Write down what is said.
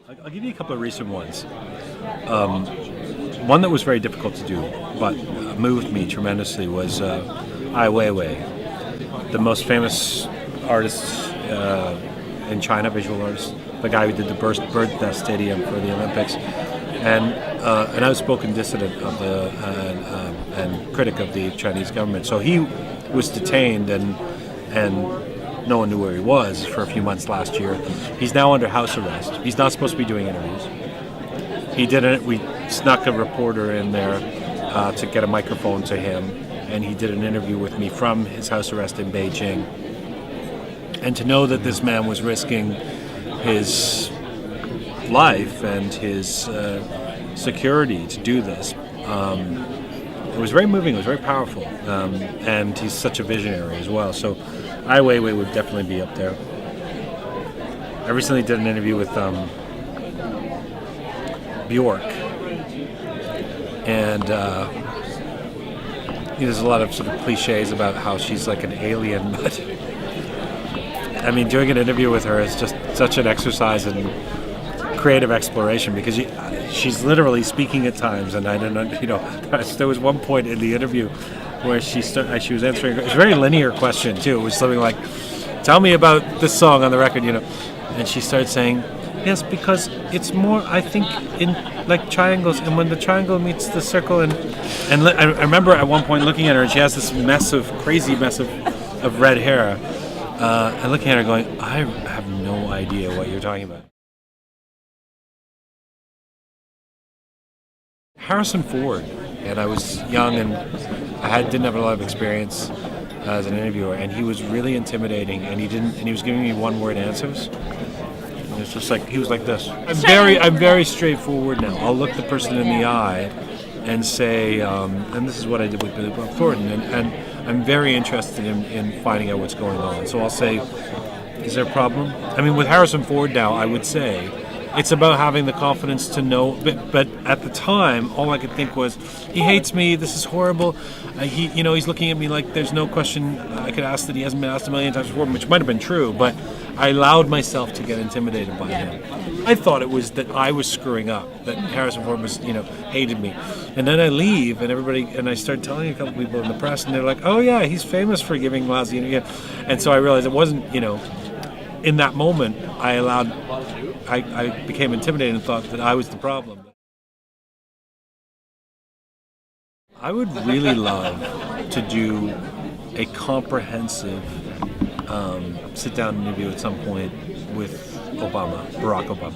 I'll give you a couple of recent ones. One that was very difficult to do, but moved me tremendously was Ai Weiwei, the most famous artist in China, visual artist, the guy who did the Bird Nest Stadium for the Olympics, and an outspoken dissident of the and critic of the Chinese government. So he was detained and no one knew where he was for a few months last year. He's now under house arrest. He's not supposed to be doing interviews. He didn't. We snuck a reporter in there to get a microphone to him, and he did an interview with me from his house arrest in Beijing. And to know that this man was risking his life and his security to do this, it was very moving. It was very powerful, and he's such a visionary as well. So Ai Weiwei would definitely be up there. I recently did an interview with Bjork, and there's a lot of sort of cliches about how she's like an alien, but I mean, doing an interview with her is just such an exercise in creative exploration because she's literally speaking at times, and I don't know, there was one point in the interview where she was answering. It was a very linear question too. It was something like, "Tell me about this song on the record," and she started saying, "Yes, because it's more, I think, in like triangles, and when the triangle meets the circle, and I remember at one point looking at her, and she has this crazy mess of red hair, and looking at her going, I have no idea what you're talking about." Harrison Ford, and I was young and didn't have a lot of experience as an interviewer, and he was really intimidating, and he was giving me one-word answers. And it's just like he was like this. I'm very straightforward now. I'll look the person in the eye and say, and this is what I did with Billy Bob Thornton, and I'm very interested in finding out what's going on. So I'll say, is there a problem? I mean, with Harrison Ford now, I would say it's about having the confidence to know, but at the time, all I could think was, he hates me, this is horrible. He's looking at me like there's no question I could ask that he hasn't been asked a million times before, which might have been true, but I allowed myself to get intimidated by him. I thought it was that I was screwing up, that Harrison Ford was, hated me. And then I leave, and I start telling a couple people in the press, and they're like, oh yeah, he's famous for giving lousy interviews. And so I realized it wasn't, in that moment, I became intimidated and thought that I was the problem. I would really love to do a comprehensive sit-down interview at some point with Barack Obama.